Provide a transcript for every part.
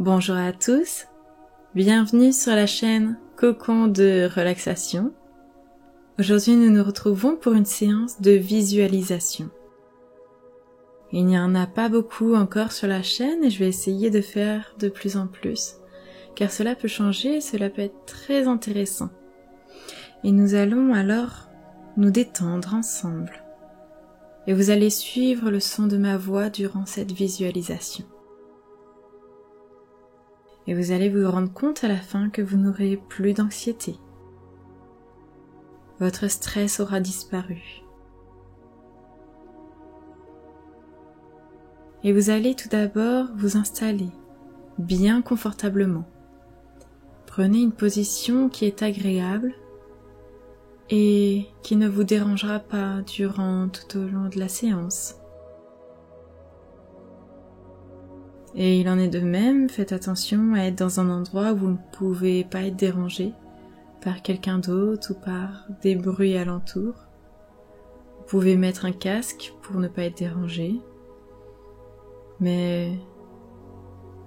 Bonjour à tous, bienvenue sur la chaîne Cocon de relaxation. Aujourd'hui nous nous retrouvons pour une séance de visualisation. Il n'y en a pas beaucoup encore sur la chaîne et je vais essayer de faire de plus en plus, car cela peut changer et cela peut être très intéressant. Et nous allons alors nous détendre ensemble. Et vous allez suivre le son de ma voix durant cette visualisation. Et vous allez vous rendre compte à la fin que vous n'aurez plus d'anxiété. Votre stress aura disparu. Et vous allez tout d'abord vous installer bien confortablement. Prenez une position qui est agréable et qui ne vous dérangera pas durant tout au long de la séance. Et il en est de même, faites attention à être dans un endroit où vous ne pouvez pas être dérangé par quelqu'un d'autre ou par des bruits alentours. Vous pouvez mettre un casque pour ne pas être dérangé, mais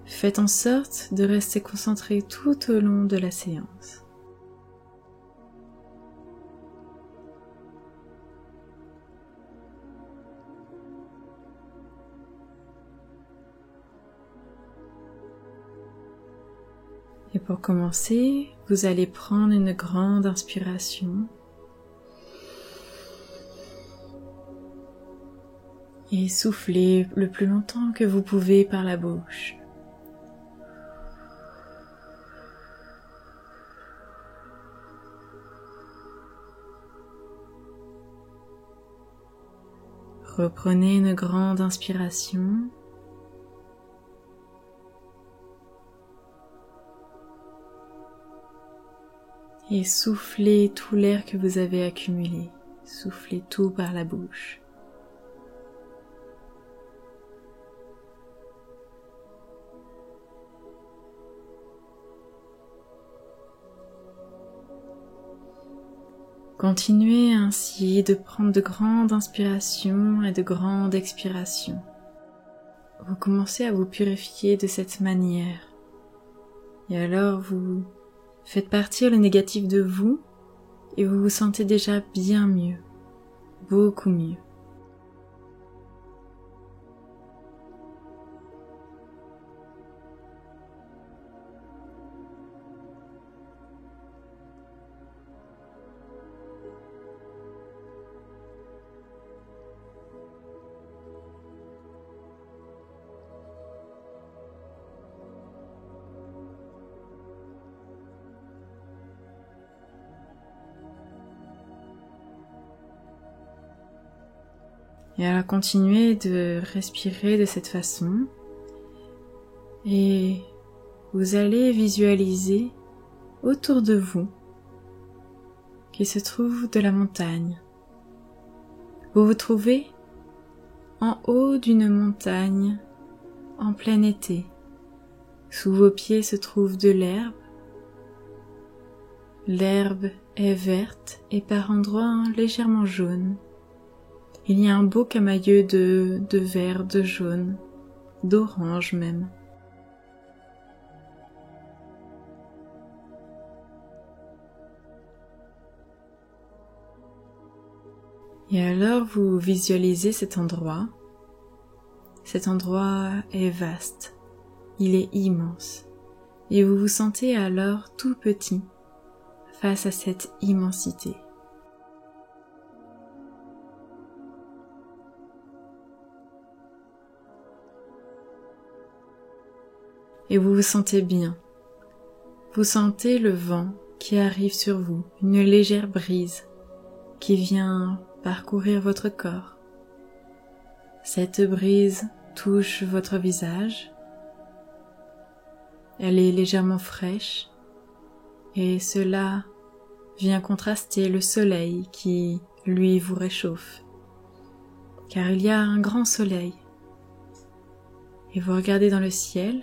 faites en sorte de rester concentré tout au long de la séance. Et pour commencer, vous allez prendre une grande inspiration et souffler le plus longtemps que vous pouvez par la bouche. Reprenez une grande inspiration. Et soufflez tout l'air que vous avez accumulé. Soufflez tout par la bouche. Continuez ainsi de prendre de grandes inspirations et de grandes expirations. Vous commencez à vous purifier de cette manière. Et alors vous faites partir le négatif de vous et vous vous sentez déjà bien mieux, beaucoup mieux. Et alors continuez de respirer de cette façon et vous allez visualiser autour de vous qu'il se trouve de la montagne. Vous vous trouvez en haut d'une montagne en plein été. Sous vos pieds se trouve de l'herbe. L'herbe est verte et par endroits légèrement jaune. Il y a un beau camailleux de vert, de jaune, d'orange même. Et alors vous visualisez cet endroit. Cet endroit est vaste, il est immense. Et vous vous sentez alors tout petit face à cette immensité. Et vous vous sentez bien. Vous sentez le vent qui arrive sur vous, une légère brise qui vient parcourir votre corps. Cette brise touche votre visage. Elle est légèrement fraîche et cela vient contraster le soleil qui, lui, vous réchauffe. Car il y a un grand soleil. Et vous regardez dans le ciel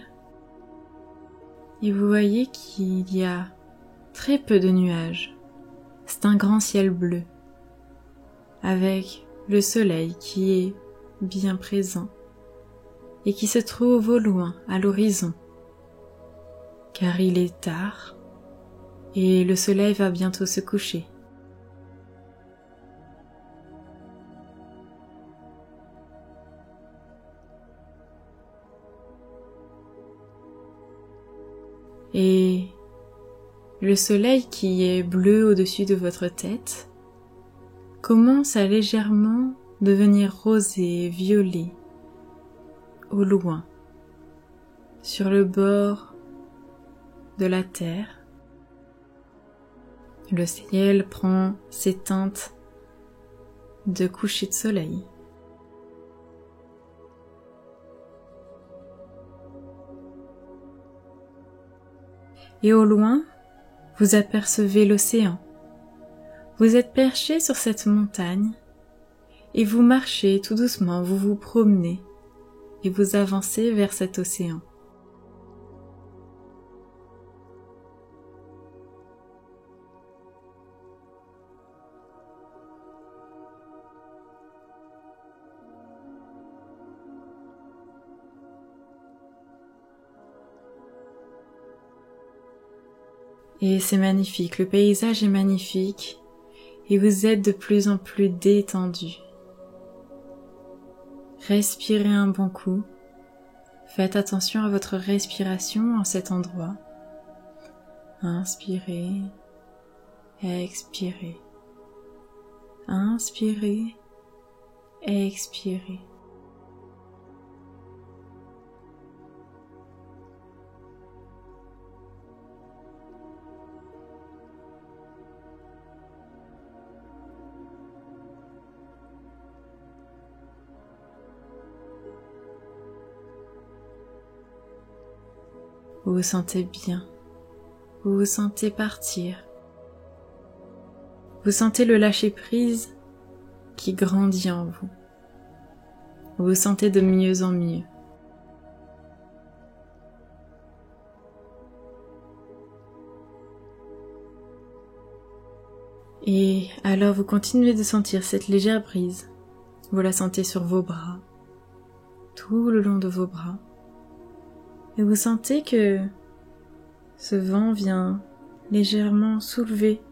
et vous voyez qu'il y a très peu de nuages. C'est un grand ciel bleu, avec le soleil qui est bien présent et qui se trouve au loin, à l'horizon. car il est tard et le soleil va bientôt se coucher. Et le soleil qui est bleu au-dessus de votre tête commence à légèrement devenir rosé, violet, au loin, sur le bord de la terre. Le ciel prend ses teintes de coucher de soleil. Et au loin, vous apercevez l'océan. Vous êtes perché sur cette montagne et vous marchez tout doucement, vous vous promenez et vous avancez vers cet océan. Et c'est magnifique, le paysage est magnifique et vous êtes de plus en plus détendu. Respirez un bon coup, faites attention à votre respiration en cet endroit. Inspirez, expirez, inspirez, expirez. Vous vous sentez bien, vous vous sentez partir. Vous sentez le lâcher-prise qui grandit en vous. Vous vous sentez de mieux en mieux. Et alors vous continuez de sentir cette légère brise. Vous la sentez sur vos bras, tout le long de vos bras. Et vous sentez que ce vent vient légèrement soulever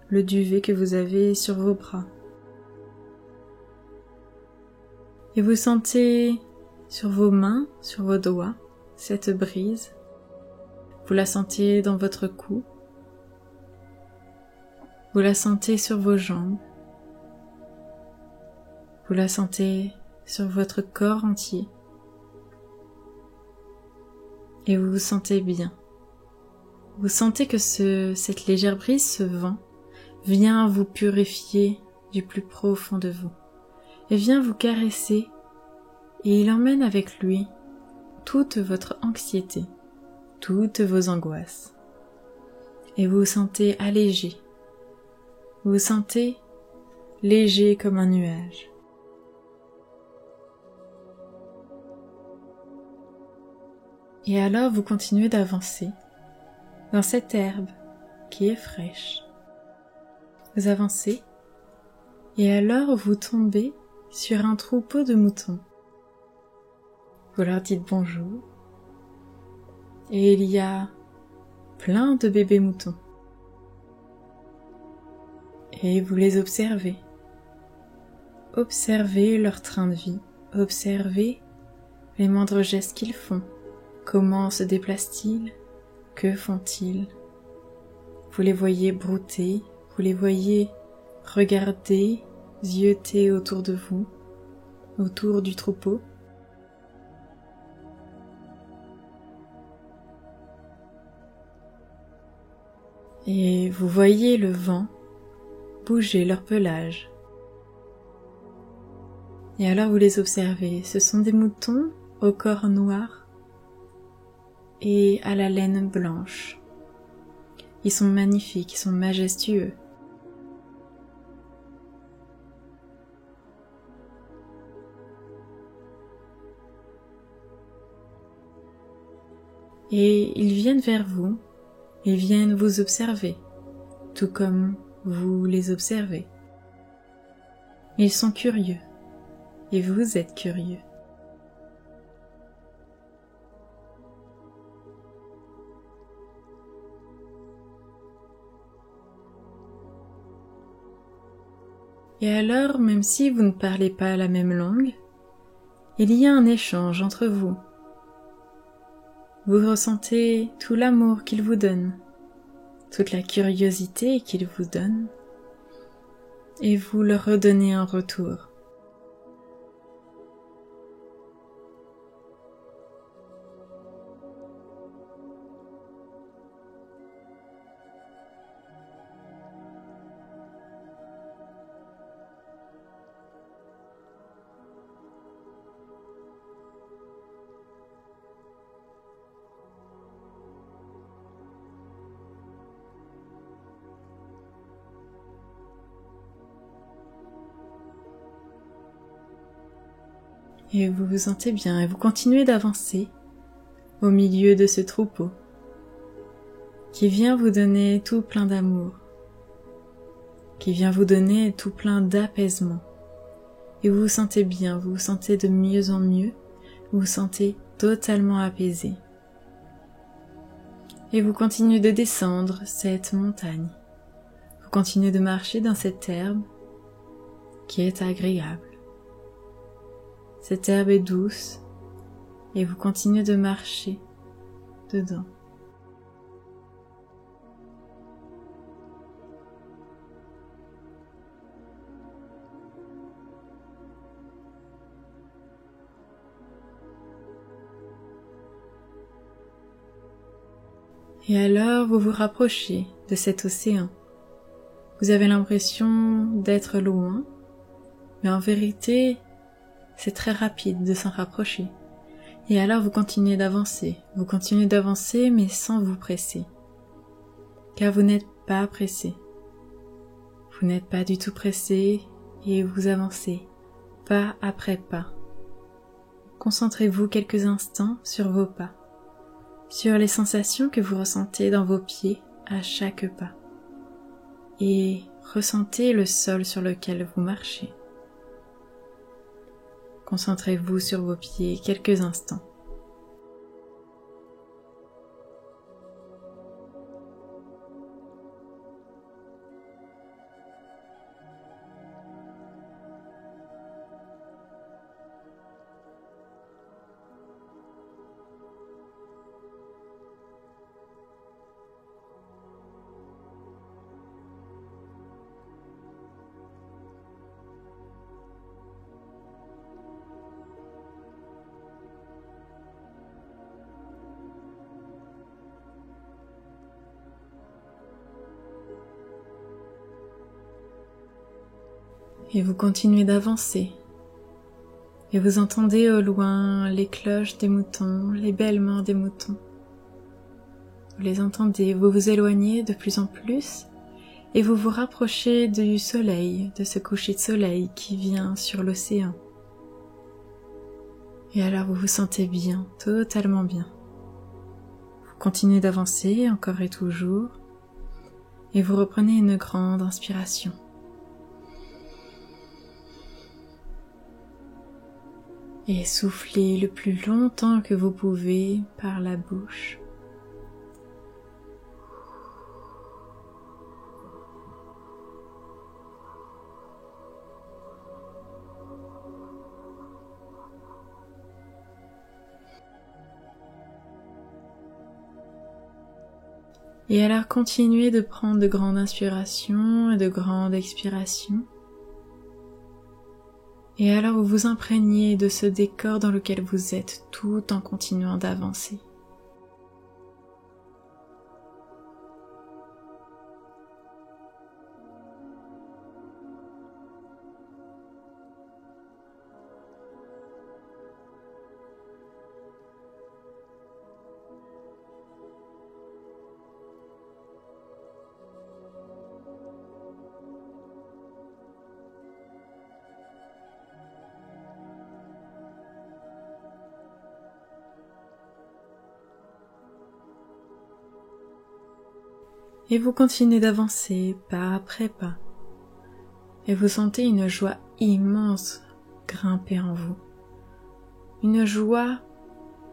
le duvet que vous avez sur vos bras. Et vous sentez sur vos mains, sur vos doigts, cette brise. Vous la sentez dans votre cou. Vous la sentez sur vos jambes. Vous la sentez sur votre corps entier. Et vous vous sentez bien. Vous sentez que cette légère brise, ce vent, vient vous purifier du plus profond de vous. Et vient vous caresser et il emmène avec lui toute votre anxiété, toutes vos angoisses. Et vous vous sentez allégé. Vous vous sentez léger comme un nuage. Et alors vous continuez d'avancer dans cette herbe qui est fraîche. Vous avancez et alors vous tombez sur un troupeau de moutons. Vous leur dites bonjour et il y a plein de bébés moutons. Et vous les observez. Observez leur train de vie, observez les moindres gestes qu'ils font. Comment se déplacent-ils? Que font-ils? Vous les voyez brouter, vous les voyez regarder, zioter autour de vous, autour du troupeau. Et vous voyez le vent bouger leur pelage. Et alors vous les observez, ce sont des moutons au corps noir et à la laine blanche. Ils sont magnifiques, ils sont majestueux. Et ils viennent vers vous, ils viennent vous observer, tout comme vous les observez. Ils sont curieux, et vous êtes curieux. Et alors, même si vous ne parlez pas la même langue, il y a un échange entre vous. Vous ressentez tout l'amour qu'il vous donne, toute la curiosité qu'il vous donne, et vous le redonnez en retour. Et vous vous sentez bien et vous continuez d'avancer au milieu de ce troupeau qui vient vous donner tout plein d'amour, qui vient vous donner tout plein d'apaisement. Et vous vous sentez bien, vous vous sentez de mieux en mieux, vous vous sentez totalement apaisé. Et vous continuez de descendre cette montagne. Vous continuez de marcher dans cette herbe qui est agréable. Cette herbe est douce et vous continuez de marcher dedans. Et alors vous vous rapprochez de cet océan. Vous avez l'impression d'être loin, mais en vérité, c'est très rapide de s'en rapprocher. Et alors vous continuez d'avancer mais sans vous presser. Car vous n'êtes pas pressé. Vous n'êtes pas du tout pressé et vous avancez pas après pas. Concentrez-vous quelques instants sur vos pas, sur les sensations que vous ressentez dans vos pieds à chaque pas. Et ressentez le sol sur lequel vous marchez. Concentrez-vous sur vos pieds quelques instants. Et vous continuez d'avancer. Et vous entendez au loin les cloches des moutons, les bêlements des moutons. Vous les entendez, vous vous éloignez de plus en plus et vous vous rapprochez du soleil, de ce coucher de soleil qui vient sur l'océan. Et alors vous vous sentez bien, totalement bien. Vous continuez d'avancer encore et toujours et vous reprenez une grande inspiration. Et soufflez le plus longtemps que vous pouvez par la bouche. Et alors continuez de prendre de grandes inspirations et de grandes expirations. Et alors vous vous imprégnez de ce décor dans lequel vous êtes tout en continuant d'avancer. Et vous continuez d'avancer pas après pas. Et vous sentez une joie immense grimper en vous. Une joie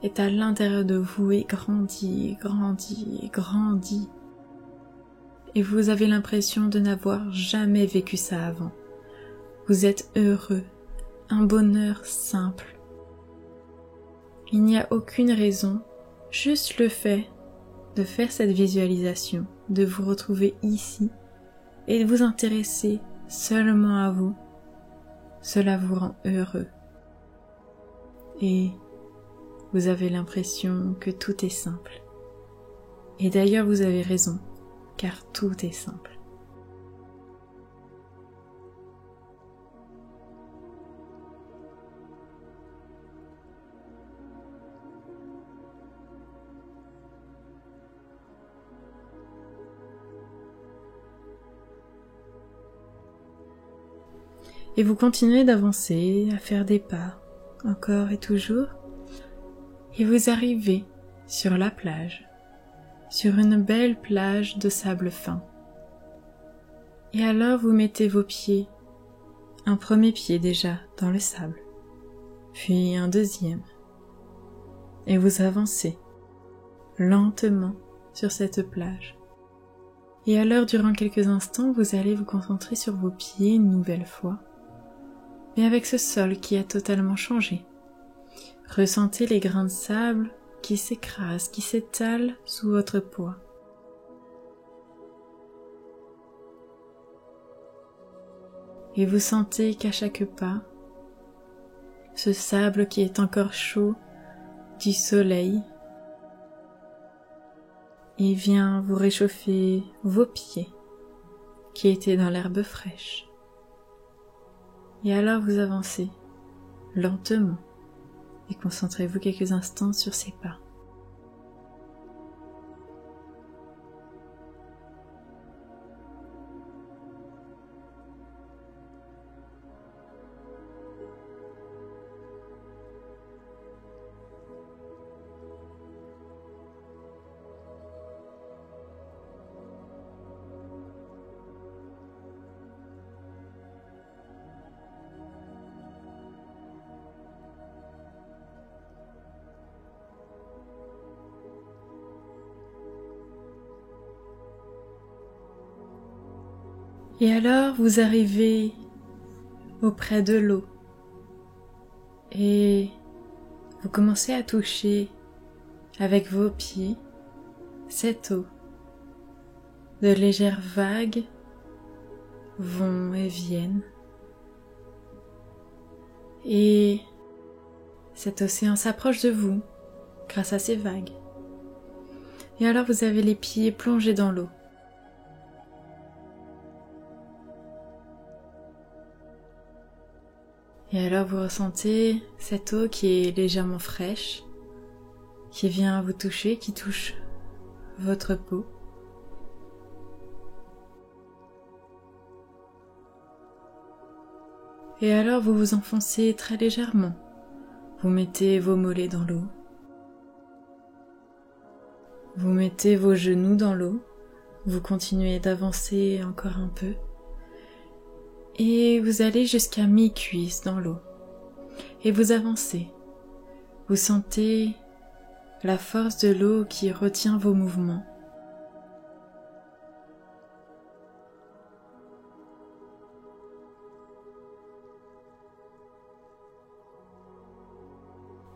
est à l'intérieur de vous et grandit, grandit, grandit. Et vous avez l'impression de n'avoir jamais vécu ça avant. Vous êtes heureux, un bonheur simple. Il n'y a aucune raison, juste le fait de faire cette visualisation, de vous retrouver ici et de vous intéresser seulement à vous, cela vous rend heureux. Et vous avez l'impression que tout est simple. Et d'ailleurs vous avez raison, car tout est simple. Et vous continuez d'avancer, à faire des pas, encore et toujours, et vous arrivez sur la plage, sur une belle plage de sable fin. Et alors vous mettez vos pieds, un premier pied déjà dans le sable, puis un deuxième, et vous avancez lentement sur cette plage. Et alors durant quelques instants, vous allez vous concentrer sur vos pieds une nouvelle fois, mais avec ce sol qui a totalement changé. Ressentez les grains de sable qui s'écrasent, qui s'étalent sous votre poids. Et vous sentez qu'à chaque pas, ce sable qui est encore chaud du soleil, il vient vous réchauffer vos pieds qui étaient dans l'herbe fraîche. Et alors vous avancez lentement et concentrez-vous quelques instants sur ces pas. Et alors vous arrivez auprès de l'eau et vous commencez à toucher avec vos pieds cette eau. De légères vagues vont et viennent et cet océan s'approche de vous grâce à ces vagues. Et alors vous avez les pieds plongés dans l'eau. Et alors vous ressentez cette eau qui est légèrement fraîche, qui vient vous toucher, qui touche votre peau. Et alors vous vous enfoncez très légèrement. Vous mettez vos mollets dans l'eau. Vous mettez vos genoux dans l'eau. Vous continuez d'avancer encore un peu. Et vous allez jusqu'à mi-cuisse dans l'eau. Et vous avancez. Vous sentez la force de l'eau qui retient vos mouvements.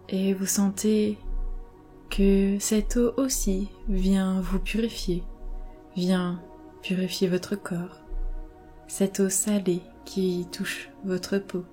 Et vous sentez que cette eau aussi vient vous purifier, vient purifier votre corps. Cette eau salée qui touche votre peau.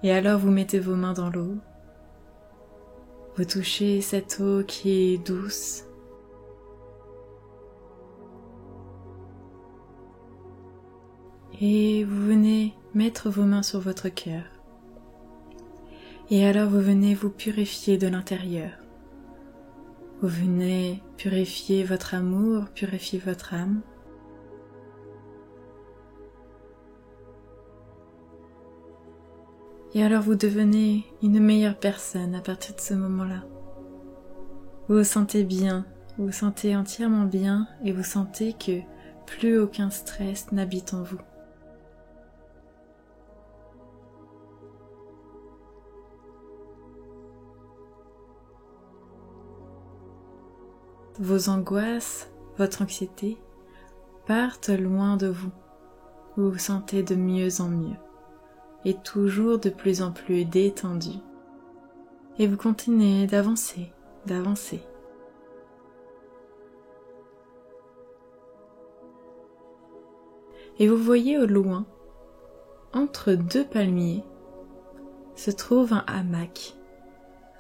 Et alors vous mettez vos mains dans l'eau, vous touchez cette eau qui est douce, et vous venez mettre vos mains sur votre cœur. Et alors vous venez vous purifier de l'intérieur. Vous venez purifier votre amour, purifier votre âme. Et alors vous devenez une meilleure personne à partir de ce moment-là. Vous vous sentez bien, vous vous sentez entièrement bien et vous sentez que plus aucun stress n'habite en vous. Vos angoisses, votre anxiété partent loin de vous. Vous vous sentez de mieux en mieux et toujours de plus en plus détendu. Et vous continuez d'avancer, d'avancer. Et vous voyez au loin, entre deux palmiers, se trouve un hamac.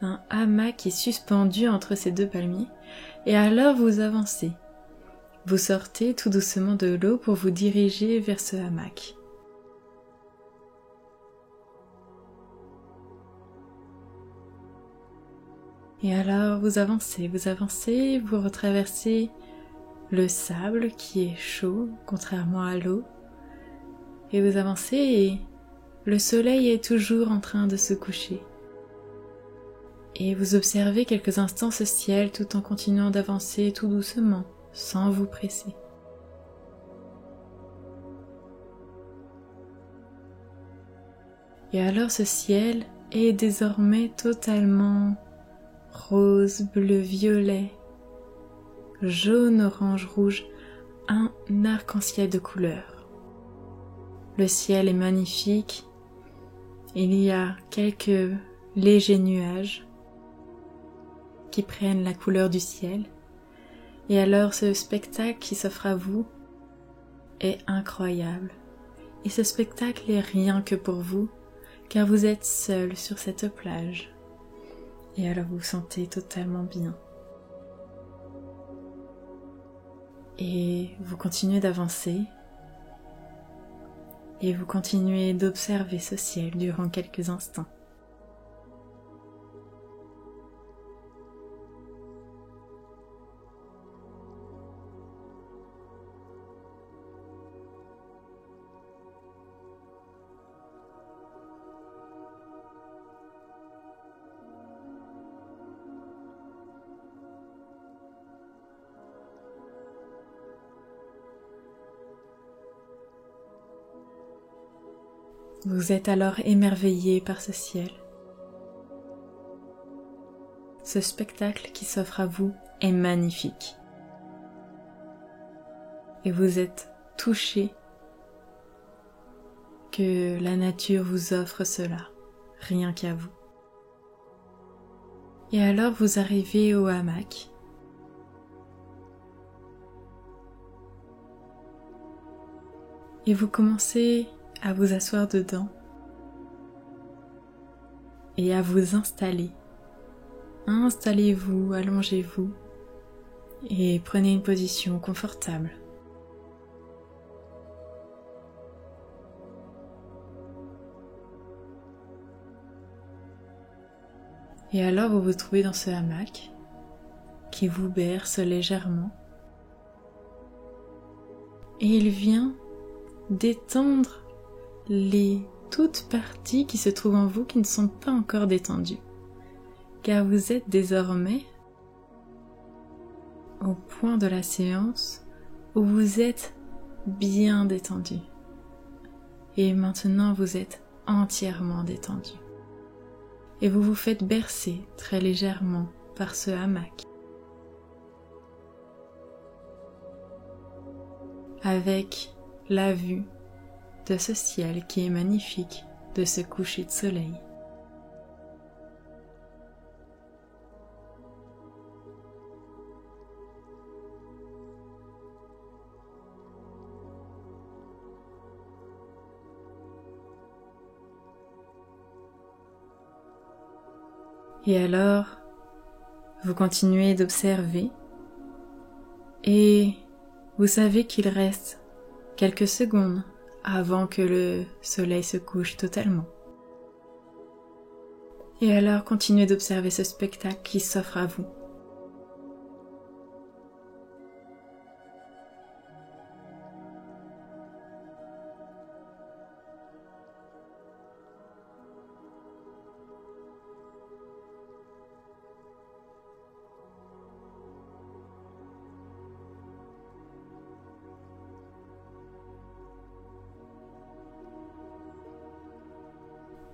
Un hamac qui est suspendu entre ces deux palmiers. Et alors vous avancez. Vous sortez tout doucement de l'eau pour vous diriger vers ce hamac. Et alors vous avancez, vous retraversez le sable qui est chaud, contrairement à l'eau. Et vous avancez et le soleil est toujours en train de se coucher. Et vous observez quelques instants ce ciel tout en continuant d'avancer tout doucement, sans vous presser. Et alors ce ciel est désormais totalement rose, bleu, violet, jaune, orange, rouge, un arc-en-ciel de couleurs. Le ciel est magnifique, il y a quelques légers nuages qui prennent la couleur du ciel, et alors ce spectacle qui s'offre à vous est incroyable. Et ce spectacle est rien que pour vous, car vous êtes seul sur cette plage. Et alors vous vous sentez totalement bien. Et vous continuez d'avancer. Et vous continuez d'observer ce ciel durant quelques instants. Vous êtes alors émerveillé par ce ciel. Ce spectacle qui s'offre à vous est magnifique. Et vous êtes touché que la nature vous offre cela, rien qu'à vous. Et alors vous arrivez au hamac. Et vous commencez à vous asseoir dedans et à vous installer. Installez-vous, allongez-vous et prenez une position confortable. Et alors vous vous trouvez dans ce hamac qui vous berce légèrement et il vient détendre les toutes parties qui se trouvent en vous qui ne sont pas encore détendues, car vous êtes désormais au point de la séance où vous êtes bien détendu. Et maintenant vous êtes entièrement détendu. Et vous vous faites bercer très légèrement par ce hamac, avec la vue de ce ciel qui est magnifique, de ce coucher de soleil. Et alors, vous continuez d'observer et vous savez qu'il reste quelques secondes avant que le soleil se couche totalement. Et alors continuez d'observer ce spectacle qui s'offre à vous.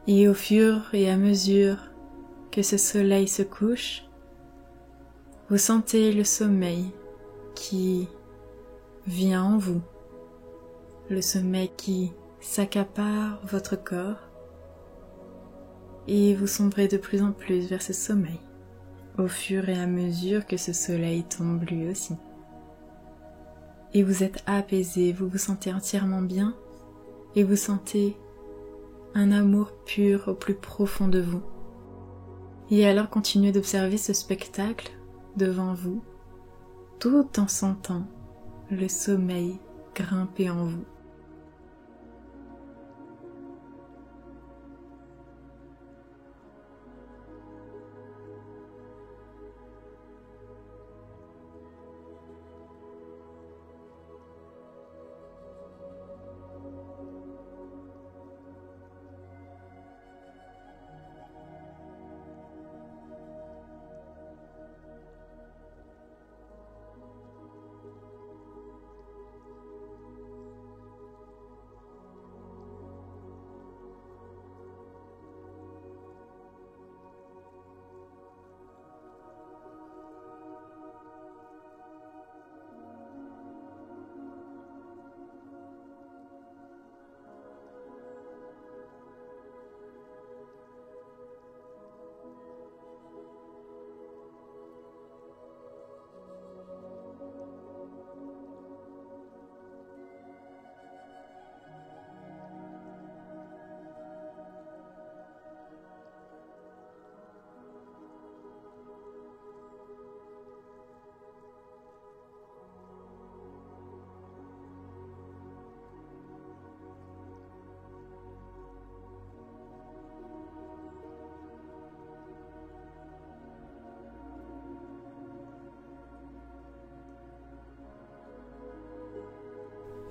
Et au fur et à mesure que ce soleil se couche, vous sentez le sommeil qui vient en vous, le sommeil qui s'accapare votre corps et vous sombrez de plus en plus vers ce sommeil au fur et à mesure que ce soleil tombe lui aussi. Et vous êtes apaisé, vous vous sentez entièrement bien et vous sentez un amour pur au plus profond de vous. Et alors continuez d'observer ce spectacle devant vous, tout en sentant le sommeil grimper en vous.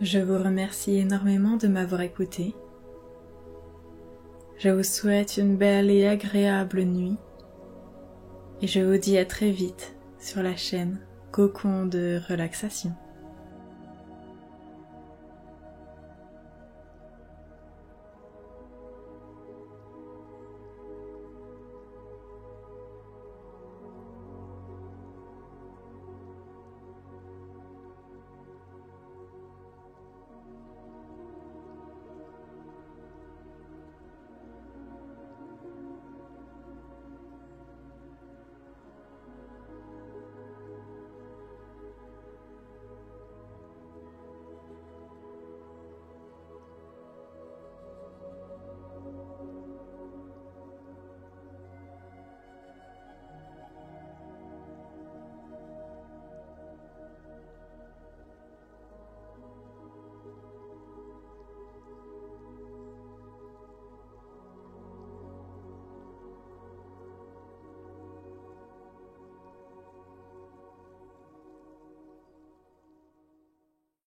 Je vous remercie énormément de m'avoir écouté. Je vous souhaite une belle et agréable nuit et je vous dis à très vite sur la chaîne Cocon de relaxation.